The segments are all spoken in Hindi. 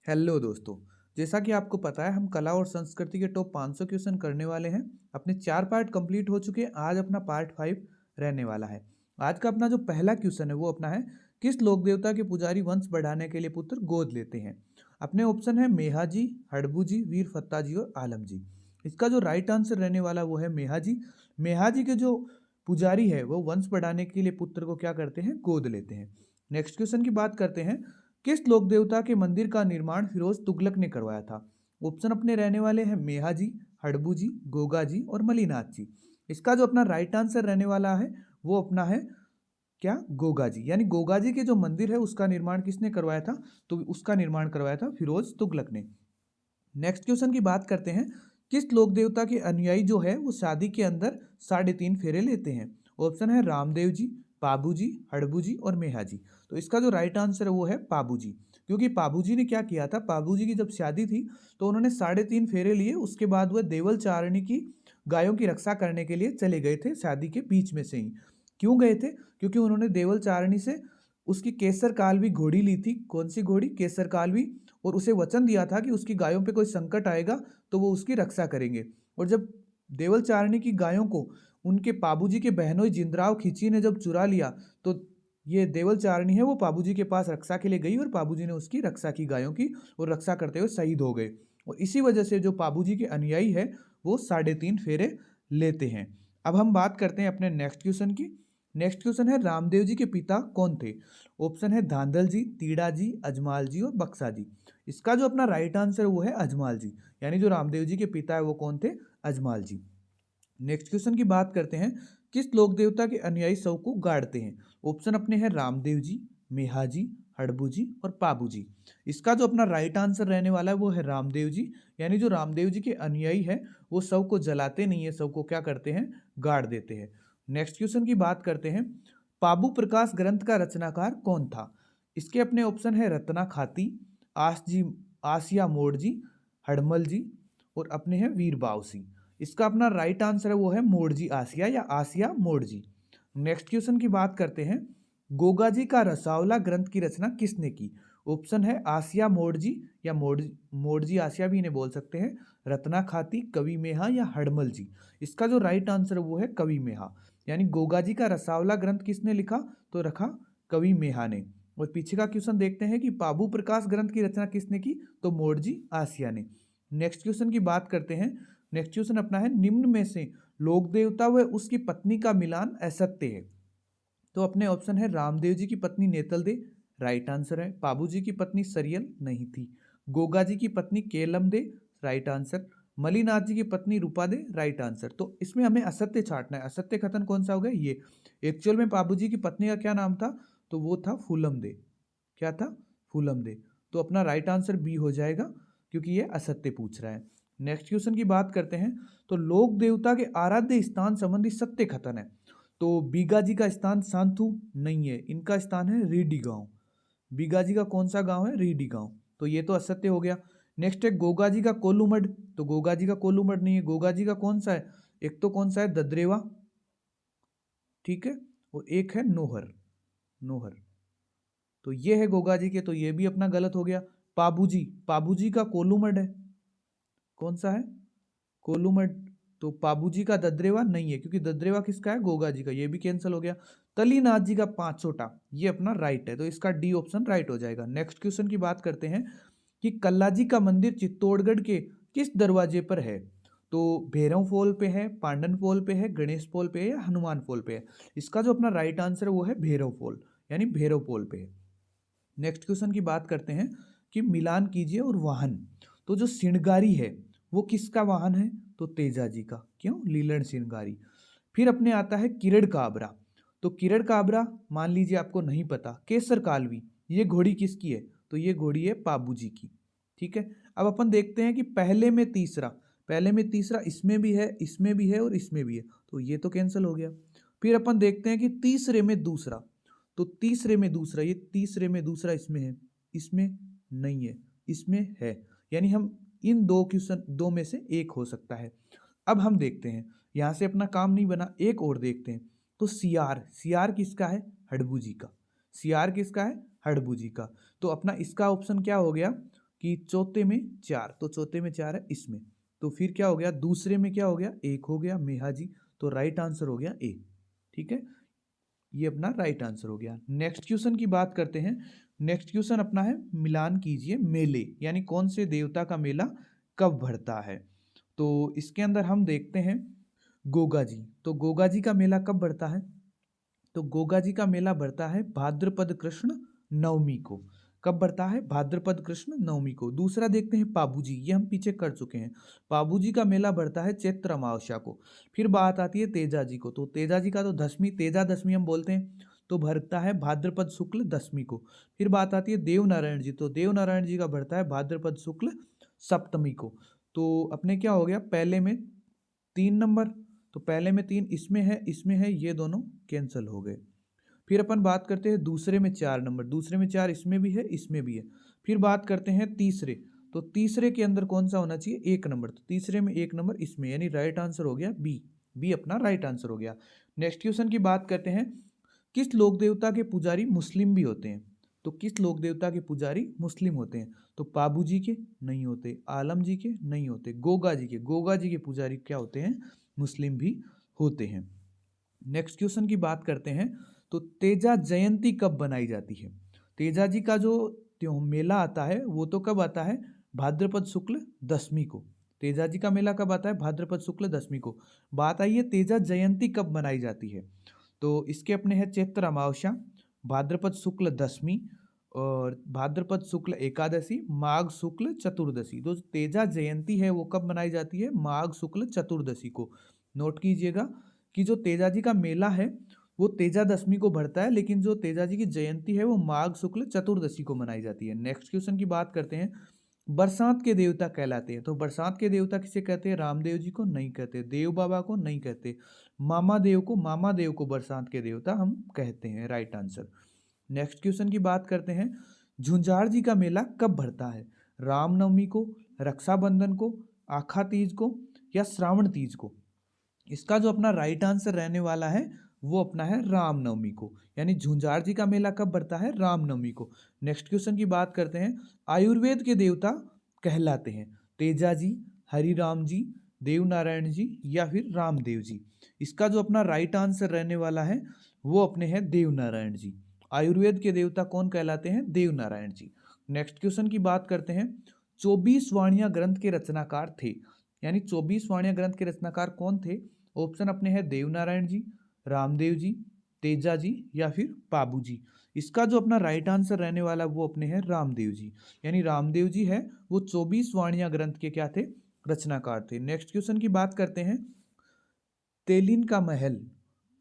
हेलो दोस्तों। जैसा कि आपको पता है हम कला और संस्कृति के टॉप 500 क्वेश्चन करने वाले हैं। अपने 4 पार्ट कंप्लीट हो चुके हैं। आज अपना पार्ट 5 रहने वाला है। आज का अपना जो पहला क्वेश्चन है वो अपना है, किस लोक देवता के पुजारी वंश बढ़ाने के लिए पुत्र गोद लेते हैं। अपने ऑप्शन है मेहा जी, हड़बू जी, वीर फत्ता जी और आलम जी। इसका जो राइट आंसर रहने वाला वो है मेहा जी। मेहा जी के जो पुजारी है वो वंश बढ़ाने के लिए पुत्र को क्या करते हैं, गोद लेते हैं। नेक्स्ट क्वेश्चन की बात करते हैं, किस लोक देवता के मंदिर का निर्माण फिरोज तुगलक ने करवाया था। ऑप्शन अपने रहने वाले हैं मेहा जी, हड़बू जी, गोगा जी और मलिनाथ जी। इसका जो अपना राइट आंसर रहने वाला है वो अपना है क्या, गोगा जी। यानी गोगा जी के जो मंदिर है उसका निर्माण किसने करवाया था, तो उसका निर्माण करवाया था फिरोज तुगलक ने। नेक्स्ट क्वेश्चन की बात करते हैं, किस लोक देवता के अनुयायी जो है वो शादी के अंदर 3.5 फेरे लेते हैं। ऑप्शन है रामदेव जी, पाबू जी, हड़बू जी और मेहा जी। तो इसका जो राइट आंसर है वो है पाबू जी। क्योंकि पाबू जी ने क्या किया था, पाबू जी की जब शादी थी तो उन्होंने 3.5 फेरे लिए। उसके बाद वह देवल चारणी की गायों की रक्षा करने के लिए चले गए थे शादी के बीच में से ही। क्यों गए थे, क्योंकि उन्होंने देवल चारणी से उसकी केसर कालवी घोड़ी ली थी। कौन सी घोड़ी, केसर कालवी। और उसे वचन दिया था कि उसकी गायों पे कोई संकट आएगा तो वो उसकी रक्षा करेंगे। और जब देवल चारणी की गायों को उनके पाबूजी के बहनोई जिंदराव खिची ने जब चुरा लिया, तो ये देवल चारणी है वो पाबूजी के पास रक्षा के लिए गई और पाबूजी ने उसकी रक्षा की गायों की, और रक्षा करते हुए शहीद हो गए। और इसी वजह से जो पाबूजी के अनुयायी है वो 3.5 फेरे लेते हैं। अब हम बात करते हैं अपने नेक्स्ट क्वेश्चन की। नेक्स्ट क्वेश्चन है, रामदेव जी के पिता कौन थे। ऑप्शन है धांधल जी, तीड़ा जी, अजमाल जी और बक्सा जी। इसका जो अपना राइट आंसर वो है अजमाल जी। यानी जो रामदेव जी के पिता है वो कौन थे, अजमाल जी। नेक्स्ट क्वेश्चन की बात करते हैं, किस लोक देवता के अनुयायी शव को गाड़ते हैं। ऑप्शन अपने हैं रामदेव जी, मेहा जी, हड़बू जी और पाबू जी। इसका जो अपना राइट आंसर रहने वाला है वो है रामदेव जी। यानी जो रामदेव जी के अनुयायी है वो शव को जलाते नहीं है, शव को क्या करते हैं, गाड़ देते हैं। नेक्स्ट क्वेश्चन की बात करते हैं, पाबू प्रकाश ग्रंथ का रचनाकार कौन था। इसके अपने ऑप्शन है रत्ना खाती, आस जी, आसिया मोड़ जी, हड़मल जी और अपने हैं वीर बाव सिंह। इसका अपना राइट आंसर है वो है मोड़जी आसिया या आसिया मोड़जी। नेक्स्ट क्वेश्चन की बात करते हैं, गोगा जी का रसावला ग्रंथ की रचना किसने की। ऑप्शन है आसिया मोड़जी या मोड़जी आसिया भी इन्हें बोल सकते हैं, रत्ना खाती, कवि मेहा या हड़मल जी। इसका जो राइट आंसर है वो है कवि मेहा। यानी गोगा जी का रसावला ग्रंथ किसने लिखा, तो रखा कवि मेहा ने। और पीछे का क्वेश्चन देखते हैं कि पाबू प्रकाश ग्रंथ की रचना किसने की, तो मोड़जी आसिया ने। नेक्स्ट क्वेश्चन की बात करते हैं। नेक्स्ट क्वेश्चन अपना है, निम्न में से लोक देवता व उसकी पत्नी का मिलान असत्य है। तो अपने ऑप्शन है रामदेव जी की पत्नी नेतल दे, राइट आंसर है। पाबू जी की पत्नी सरियल नहीं थी। गोगा जी की पत्नी केलम दे, राइट आंसर। मलिनाथ जी की पत्नी रूपा दे, राइट आंसर। तो इसमें हमें असत्य छांटना है। असत्य कथन कौन सा हो गया, ये। एक्चुअल में पाबू जी की पत्नी का क्या नाम था, तो वो था फूलम दे। क्या था, फूलम दे। तो अपना राइट आंसर बी हो जाएगा, क्योंकि ये असत्य पूछ रहा है। नेक्स्ट क्वेश्चन की बात करते हैं, तो लोक देवता के आराध्य स्थान संबंधी सत्य कथन है। तो बीगा जी का स्थान सांथू नहीं है, इनका स्थान है रीडी गांव। बीगा जी का कौन सा गांव है, रीडी गांव। तो ये तो असत्य हो गया। नेक्स्ट है गोगा जी का कोलूमठ। तो गोगा जी का कोलूमठ नहीं है। गोगा जी का कौन सा है, एक तो कौन सा है, ददरेवा, ठीक है, और एक है नोहर। नोहर, तो ये है गोगा जी के, तो ये भी अपना गलत हो गया। पाबूजी, पाबूजी का कोलूमठ है, कौन सा है, कोलूमठ। तो पाबूजी का ददरेवा नहीं है, क्योंकि ददरेवा किसका है, गोगा जी का, ये भी कैंसिल हो गया। तलीनाथ जी का पांचोटा, ये अपना राइट है, तो इसका डी ऑप्शन राइट हो जाएगा। नेक्स्ट क्वेश्चन की बात करते हैं कि कल्लाजी का मंदिर चित्तौड़गढ़ के किस दरवाजे पर है। तो भैरव फॉल पे है, पांडन फॉल पे है, गणेश फॉल पे है या हनुमान फॉल पे है। इसका जो अपना राइट आंसर है वो है भैरव फॉल, यानी भैरव फॉल पे है। नेक्स्ट क्वेश्चन की बात करते हैं कि मिलान कीजिए और वाहन। तो जो श्रृंगारी है वो किसका वाहन है, तो तेजा जी का। क्यों, लीलन श्रृंगारी। फिर अपने आता है किरण काबरा। तो किरण काबरा मान लीजिए आपको नहीं पता। केसर कालवी, ये घोड़ी किसकी है, तो ये घोड़ी है पाबू जी की, ठीक है। अब अपन देखते हैं कि पहले में तीसरा, पहले में तीसरा इसमें भी है, इसमें भी है और इसमें भी है, तो ये तो कैंसिल हो गया। फिर अपन देखते हैं कि तीसरे में दूसरा। तो तीसरे में दूसरा, ये तीसरे में दूसरा इसमें है, इसमें नहीं है, इसमें है। यानी हम इन दो क्वेश्चन, दो में से एक हो सकता है। अब हम देखते हैं, यहां से अपना काम नहीं बना, एक और देखते हैं। तो सियार, सियार किसका है, हड़बू जी का। सियार किसका है, हड़बू जी का। तो अपना इसका ऑप्शन क्या हो गया कि चौथे में 4, तो चौथे में 4 है इसमें। तो फिर क्या हो गया, दूसरे में क्या हो गया, 1 हो गया मेहा जी, तो राइट आंसर हो गया ए। ठीक है, ये अपना राइट आंसर हो गया। नेक्स्ट क्वेश्चन की बात करते हैं। नेक्स्ट क्वेश्चन अपना है मिलान कीजिए मेले, यानी कौन से देवता का मेला कब भरता है। तो इसके अंदर हम देखते हैं गोगा जी, तो गोगा जी का मेला कब भरता है, तो गोगा जी का मेला भरता है भाद्रपद कृष्ण नवमी को। कब भरता है, भाद्रपद कृष्ण नवमी को। दूसरा देखते हैं पाबूजी, ये हम पीछे कर चुके हैं। पाबूजी का मेला भरता है चैत्र अमावस्या को। फिर बात आती है तेजा जी को, तो तेजा जी का तो दसवीं, तेजा दशमी हम बोलते हैं, तो भरता है भाद्रपद शुक्ल दशमी को। फिर बात आती है देव नारायण जी, तो देव नारायण जी का भरता है भाद्रपद शुक्ल सप्तमी को। तो अपने क्या हो गया, पहले में 3 नंबर, तो पहले में 3 इसमें है, ये दोनों कैंसिल हो गए। फिर अपन बात करते हैं दूसरे में 4 नंबर, दूसरे में 4 इसमें भी है, इसमें भी है। फिर बात करते हैं तीसरे, तो तीसरे के अंदर कौन सा होना चाहिए, 1 नंबर, तो तीसरे में 1 नंबर इसमें, यानी राइट आंसर हो गया बी। बी अपना राइट आंसर हो गया। नेक्स्ट क्वेश्चन की बात करते हैं, किस लोक देवता के पुजारी मुस्लिम भी होते हैं, तो किस लोक देवता के पुजारी मुस्लिम होते हैं, तो पाबू जी के नहीं होते, आलम जी के नहीं होते, गोगा जी के, गोगा जी के पुजारी क्या होते हैं, मुस्लिम भी होते हैं। नेक्स्ट क्वेश्चन की बात करते हैं, तो तेजा जयंती कब बनाई जाती है। तेजा जी का जो त्यों मेला आता है वो तो कब आता है, भाद्रपद शुक्ल दशमी को। तेजा जी का मेला कब आता है, भाद्रपद शुक्ल दशमी को। बात आई है तेजा जयंती कब मनाई जाती है, तो इसके अपने हैं चैत्र अमावस्या, भाद्रपद शुक्ल दशमी, और भाद्रपद शुक्ल एकादशी, माघ शुक्ल चतुर्दशी। तो तेजा जयंती है वो कब मनाई जाती है, माघ शुक्ल चतुर्दशी को। नोट कीजिएगा कि जो तेजा जी का मेला है वो तेजा दशमी को भरता है, लेकिन जो तेजा जी की जयंती है वो माघ शुक्ल चतुर्दशी को मनाई जाती है। नेक्स्ट क्वेश्चन की बात करते हैं, बरसात के देवता कहलाते हैं, तो बरसात के देवता किसे कहते हैं, रामदेव जी को नहीं कहते, देव बाबा को नहीं कहते, मामा देव को बरसात के देवता हम कहते हैं, राइट आंसर। नेक्स्ट क्वेश्चन की बात करते हैं, झुंझार जी का मेला कब भरता है, रामनवमी को, रक्षाबंधन को, आखा तीज को, या श्रावण तीज को। इसका जो अपना राइट आंसर रहने वाला है वो अपना है रामनवमी को, यानी झुंझार जी का मेला कब भरता है, रामनवमी को। नेक्स्ट क्वेश्चन की बात करते हैं, आयुर्वेद के देवता कहलाते हैं तेजा जी, हरिराम जी, देवनारायण जी, या फिर रामदेव जी। इसका जो अपना राइट आंसर रहने वाला है वो अपने हैं देवनारायण जी। आयुर्वेद के देवता कौन कहलाते हैं, देवनारायण जी। नेक्स्ट क्वेश्चन की बात करते हैं, 24 वाणियां ग्रंथ के रचनाकार थे, यानी 24 वाणियां ग्रंथ के रचनाकार कौन थे। ऑप्शन अपने हैं देवनारायण जी, रामदेव जी, तेजा जी, या फिर पाबू जी। इसका जो अपना राइट आंसर रहने वाला वो अपने हैं रामदेव जी, यानी रामदेव जी है वो 24 वाणियां ग्रंथ के क्या थे, रचनाकार थे। नेक्स्ट क्वेश्चन की बात करते हैं, तेलिन का महल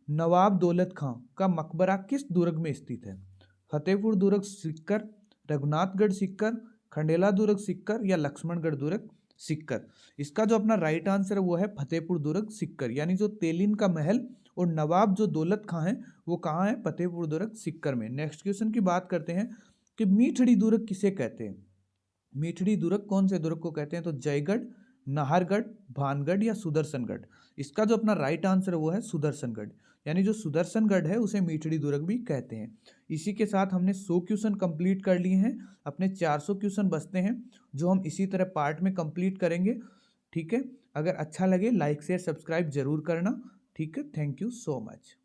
नवाब दौलत खां का मकबरा किस दुर्ग में स्थित है, फतेहपुर दुर्ग सिक्कर, रघुनाथगढ़ सिक्कर, खंडेला दुर्ग सिक्कर, या लक्ष्मणगढ़ दुर्ग सिक्कर। इसका जो अपना राइट आंसर है वो है फतेहपुर दुर्ग सिक्कर, यानी जो तेलिन का महल और नवाब जो दौलत खां है वो कहाँ है, फतेहपुर दुर्ग सिक्कर में। नेक्स्ट क्वेश्चन की बात करते हैं कि मीठड़ी दुर्ग किसे कहते हैं, मीठड़ी दुर्ग कौन से दुर्ग को कहते हैं, तो जयगढ़, नाहरगढ़, भानगढ़, या सुदर्शनगढ़। इसका जो अपना राइट आंसर है वो है सुदर्शनगढ़, यानी जो सुदर्शनगढ़ है उसे मीठड़ी दुर्ग भी कहते हैं। इसी के साथ हमने 100 क्वेश्चन कंप्लीट कर लिए हैं, अपने 400 क्वेश्चन बचते हैं जो हम इसी तरह पार्ट में कंप्लीट करेंगे। ठीक है, अगर अच्छा लगे लाइक शेयर सब्सक्राइब जरूर करना। ठीक है, थैंक यू सो मच।